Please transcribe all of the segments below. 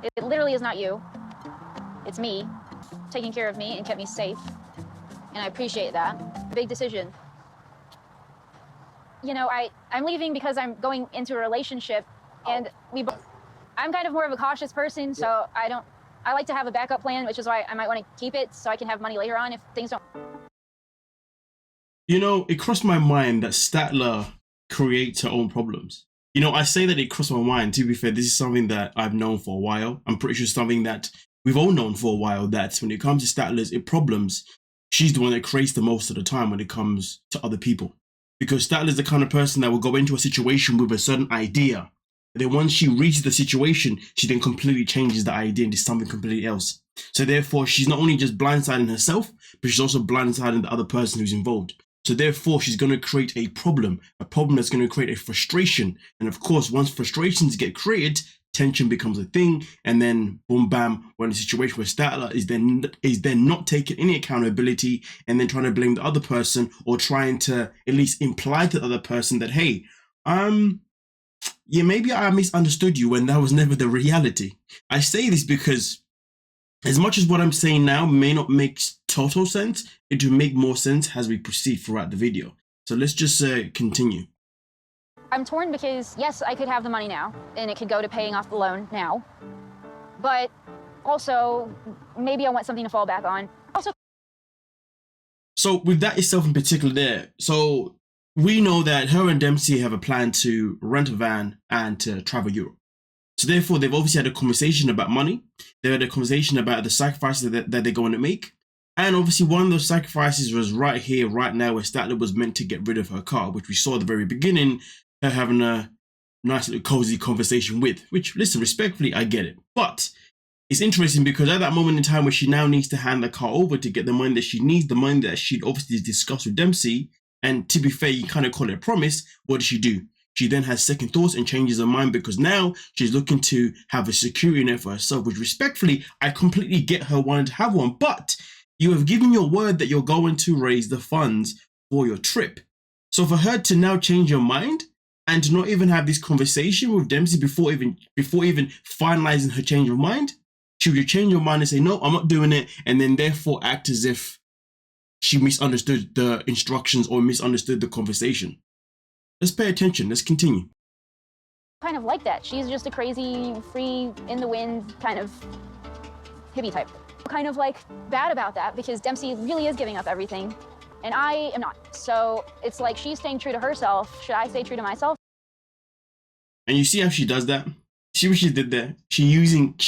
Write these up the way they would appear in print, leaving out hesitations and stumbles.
It literally is not you. It's me, taking care of me and kept me safe. And I appreciate that. Big decision. You know, I'm leaving because I'm going into a relationship, and I'm kind of more of a cautious person, so I like to have a backup plan, which is why I might want to keep it so I can have money later on if things don't. You know, it crossed my mind that Statler creates her own problems. You know, I say that it crossed my mind. To be fair, this is something that I've known for a while. I'm pretty sure something that we've all known for a while, that when it comes to Statler's problems, she's the one that creates the most of the time when it comes to other people. Because Statler's the kind of person that will go into a situation with a certain idea. And then once she reaches the situation, she then completely changes the idea into something completely else. So therefore, she's not only just blindsiding herself, but she's also blindsiding the other person who's involved. So therefore, she's going to create a problem that's going to create a frustration. And of course, once frustrations get created, tension becomes a thing. And then boom, bam, we're in a situation where Statler is then not taking any accountability and then trying to blame the other person, or trying to at least imply to the other person that, hey, yeah, maybe I misunderstood you when that was never the reality. I say this because as much as what I'm saying now may not make total sense, it will make more sense as we proceed throughout the video. So let's just continue. I'm torn because, yes, I could have the money now, and it could go to paying off the loan now. But also, maybe I want something to fall back on. So with that itself in particular there, so we know that her and Dempsey have a plan to rent a van and to travel Europe. So therefore, they've obviously had a conversation about money. They had a conversation about the sacrifices that they're going to make. And obviously, one of those sacrifices was right here, right now, where Statler was meant to get rid of her car, which we saw at the very beginning, her having a nice little cozy conversation with, which, listen, respectfully, I get it. But it's interesting because at that moment in time where she now needs to hand the car over to get the money that she needs, the money that she'd obviously discussed with Dempsey, and to be fair, you kind of call it a promise, what does she do? She then has second thoughts and changes her mind, because now she's looking to have a security net for herself, which respectfully, I completely get her wanting to have one, but you have given your word that you're going to raise the funds for your trip. So for her to now change her mind and to not even have this conversation with Dempsey before even finalizing her change of mind, she would change her mind and say, no, I'm not doing it, and then therefore act as if she misunderstood the instructions or misunderstood the conversation. Let's pay attention. Let's continue. Kind of like that. She's just a crazy, free, in the wind kind of hippie type. Kind of like bad about that because Dempsey really is giving up everything and I am not. So it's like she's staying true to herself. Should I stay true to myself? And you see how she does that? See what she did there? She's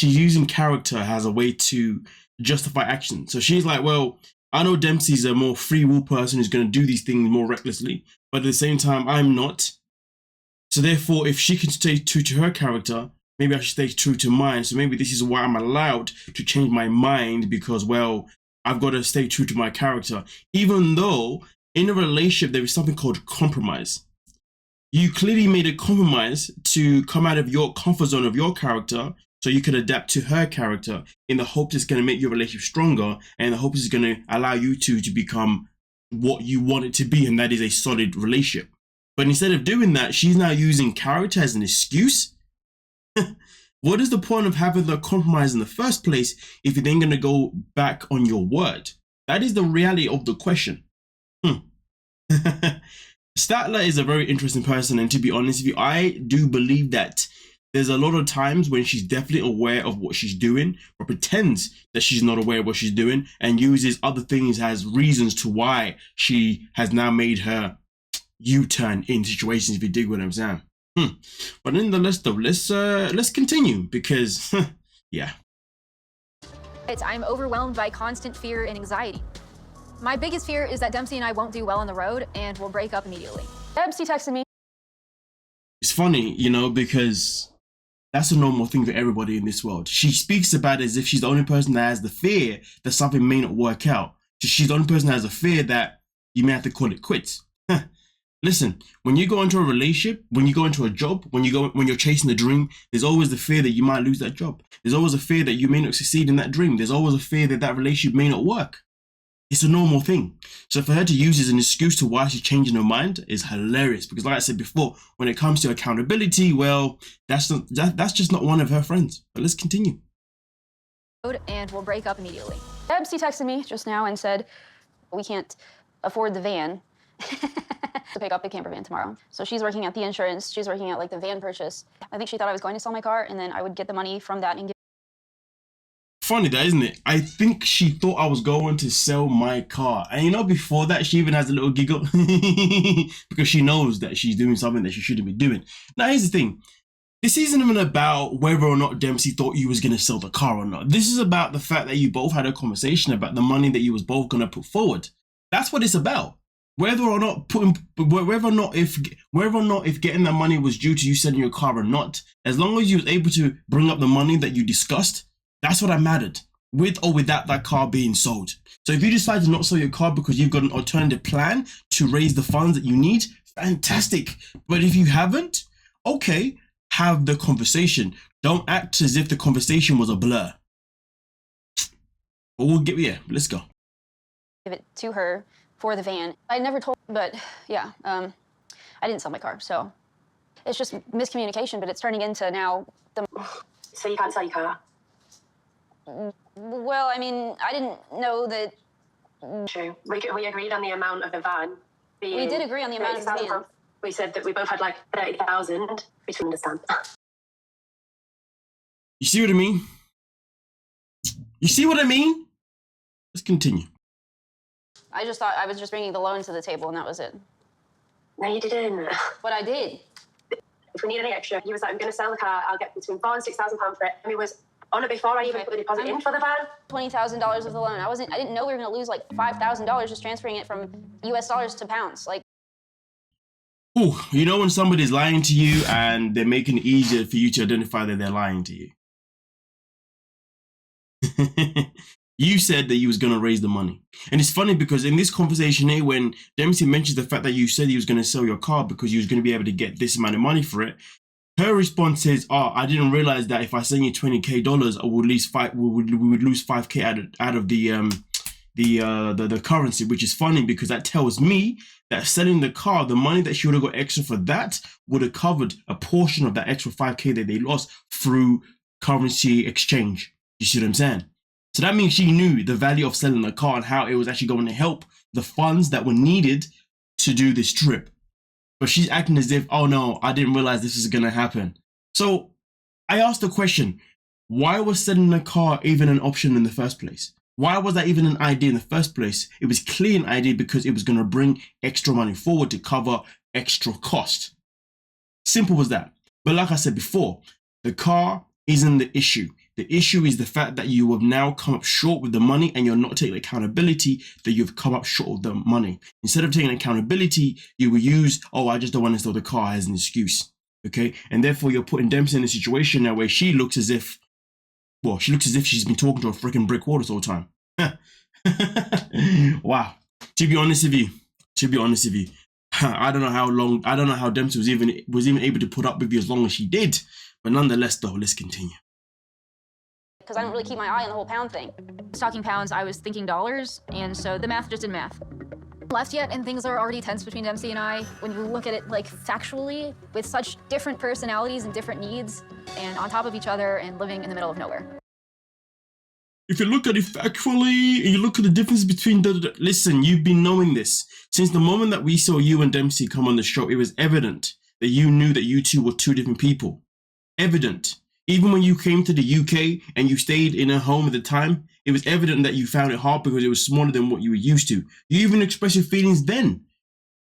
using character as a way to justify action. So she's like, well, I know Dempsey's a more free will person who's going to do these things more recklessly, but at the same time, I'm not. So therefore, if she can stay true to her character, maybe I should stay true to mine. So maybe this is why I'm allowed to change my mind, because, well, I've got to stay true to my character. Even though in a relationship, there is something called compromise. You clearly made a compromise to come out of your comfort zone of your character so you can adapt to her character in the hope it's going to make your relationship stronger, and the hope is going to allow you two to become what you want it to be, and that is a solid relationship. But instead of doing that, she's now using character as an excuse. What is the point of having the compromise in the first place if you're then going to go back on your word? That is the reality of the question. Statler is a very interesting person, and to be honest with you, I do believe that there's a lot of times when she's definitely aware of what she's doing, but pretends that she's not aware of what she's doing and uses other things as reasons to why she has now made her U-turn in situations, if you dig what I'm saying. But nonetheless, though, let's continue because, yeah. I'm overwhelmed by constant fear and anxiety. My biggest fear is that Dempsey and I won't do well on the road and we'll break up immediately. Dempsey texted me. It's funny, you know, because that's a normal thing for everybody in this world. She speaks about it as if she's the only person that has the fear that something may not work out. So she's the only person that has a fear that you may have to call it quits. Listen, when you go into a relationship, when you go into a job, when you're chasing a dream, there's always the fear that you might lose that job. There's always a fear that you may not succeed in that dream. There's always a fear that that relationship may not work. It's a normal thing. So for her to use as an excuse to why she's changing her mind is hilarious. Because like I said before, when it comes to accountability, well, that's just not one of her friends. But let's continue. and we'll break up immediately. Dempsey texted me just now and said, we can't afford the van to pick up the camper van tomorrow. So she's working at the insurance. She's working at like the van purchase. I think she thought I was going to sell my car and then I would get the money from that and give. Funny that, isn't it? I think she thought I was going to sell my car. And you know, before that, she even has a little giggle because she knows that she's doing something that she shouldn't be doing. Now, here's the thing. This isn't even about whether or not Dempsey thought you was going to sell the car or not. This is about the fact that you both had a conversation about the money that you was both going to put forward. That's what it's about. Whether or not if getting that money was due to you selling your car or not, as long as you was able to bring up the money that you discussed, that's what I mattered, with or without that car being sold. So if you decide to not sell your car because you've got an alternative plan to raise the funds that you need, fantastic. But if you haven't, okay, have the conversation. Don't act as if the conversation was a blur. But we'll get, yeah, let's go. Give it to her for the van. I never told, but yeah, I didn't sell my car. So it's just miscommunication, but it's turning into now the. So you can't sell your car? Well, I mean, I didn't know that. True. We agreed on the amount of the van. We did agree on the amount of the van. We said that we both had like 30,000, which we understand. You see what I mean? You see what I mean? Let's continue. I just thought I was just bringing the loan to the table and that was it. No, you didn't. But I did. If we need any extra, he was like, I'm going to sell the car. I'll get between £4,000 and £6,000 for it. And he was on it before I even put the deposit in for the van. $20,000 of the loan. I didn't know we were going to lose like $5,000 just transferring it from US dollars to pounds. Like. Ooh, you know when somebody's lying to you and they're making it easier for you to identify that they're lying to you. You said that you was going to raise the money. And it's funny because in this conversation here, when Dempsey mentions the fact that you said he was going to sell your car because you was going to be able to get this amount of money for it, her response is, oh, I didn't realize that if I send you $20K, I would lose we would lose 5K out of the currency, which is funny because that tells me that selling the car, the money that she would have got extra for that would have covered a portion of that extra 5K that they lost through currency exchange. You see what I'm saying? So that means she knew the value of selling the car and how it was actually going to help the funds that were needed to do this trip. But she's acting as if, oh no, I didn't realize this is going to happen. So I asked the question, why was selling the car even an option in the first place? Why was that even an idea in the first place? It was clearly an idea because it was going to bring extra money forward to cover extra cost. Simple as that. But like I said before, the car isn't the issue. The issue is the fact that you have now come up short with the money and you're not taking accountability that you've come up short of the money. Instead of taking accountability, you will use, oh, I just don't want to sell the car as an excuse. Okay. And therefore you're putting Dempsey in a situation now where she looks as if, well, she looks as if she's been talking to a freaking brick wall this whole time. Wow. To be honest with you, I don't know how Dempsey was even able to put up with you as long as she did. But nonetheless, though, let's continue. Because I don't really keep my eye on the whole pound thing. I was talking pounds, I was thinking dollars, and so the math just did math. Left yet, and things are already tense between Dempsey and I. When you look at it like factually, with such different personalities and different needs, and on top of each other, and living in the middle of nowhere. If you look at it factually, and you look at the difference between listen, you've been knowing this. Since the moment that we saw you and Dempsey come on the show, it was evident that you knew that you two were two different people. Evident. Even when you came to the UK and you stayed in a home at the time, it was evident that you found it hard because it was smaller than what you were used to. You even expressed your feelings then.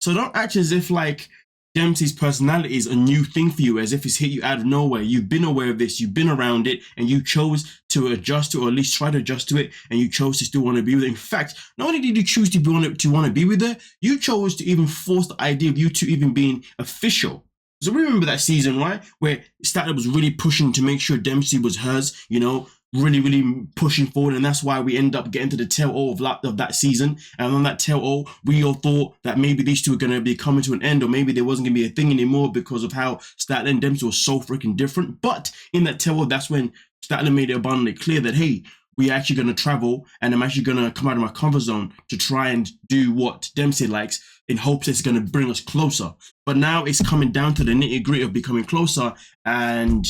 So don't act as if like Dempsey's personality is a new thing for you, as if it's hit you out of nowhere. You've been aware of this, you've been around it, and you chose to adjust to, or at least try to adjust to it, and you chose to still want to be with it. In fact, not only did you choose to want to be with her, you chose to even force the idea of you two even being official. So remember that season, right? Where Statler was really pushing to make sure Dempsey was hers, you know, really pushing forward. And that's why we end up getting to the tail of that season. And on that tail, we all thought that maybe these two are going to be coming to an end, or maybe there wasn't going to be a thing anymore because of how Statler and Dempsey were so freaking different. But in that tail, that's when Statler made it abundantly clear that, hey, we're actually going to travel and I'm actually going to come out of my comfort zone to try and do what Dempsey likes, in hopes it's going to bring us closer. But now it's coming down to the nitty gritty of becoming closer. And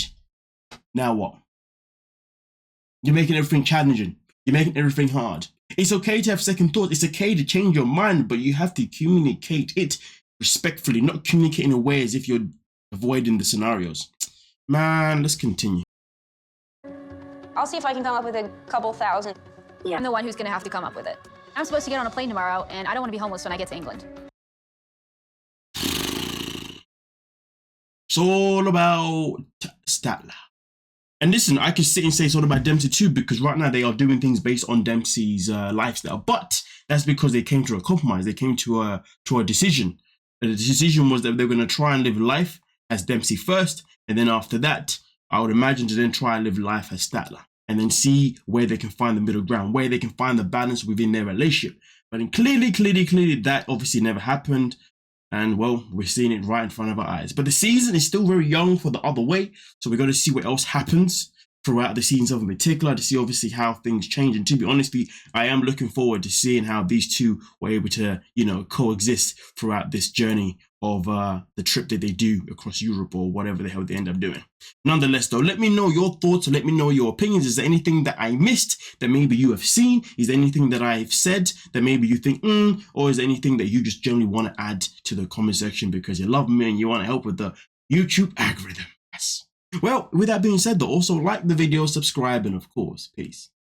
now what? You're making everything challenging. You're making everything hard. It's okay to have second thoughts. It's okay to change your mind, but you have to communicate it respectfully, not communicate in a way as if you're avoiding the scenarios. Man, let's continue. I'll see if I can come up with a couple thousand. Yeah. I'm the one who's going to have to come up with it. I'm supposed to get on a plane tomorrow, and I don't want to be homeless when I get to England. It's all about Statler. And listen, I could sit and say it's all about Dempsey too, because right now they are doing things based on Dempsey's lifestyle. But that's because they came to a compromise. They came to a decision. And the decision was that they were going to try and live life as Dempsey first, and then after that, I would imagine to then try and live life as Statler, and then see where they can find the middle ground, where they can find the balance within their relationship. But then clearly, that obviously never happened. And well, we're seeing it right in front of our eyes. But the season is still very young for the other way. So we're going to see what else happens throughout the seasons in particular, to see obviously how things change. And to be honest, I am looking forward to seeing how these two were able to, coexist throughout this journey of the trip that they do across Europe or whatever the hell they end up doing. Nonetheless, though, let me know your thoughts and let me know your opinions. Is there anything that I missed that maybe you have seen? Is there anything that I've said that maybe you think, or is there anything that you just generally want to add to the comment section because you love me and you want to help with the YouTube algorithm? Yes. Well, with that being said, though, also like the video, subscribe, and of course, peace.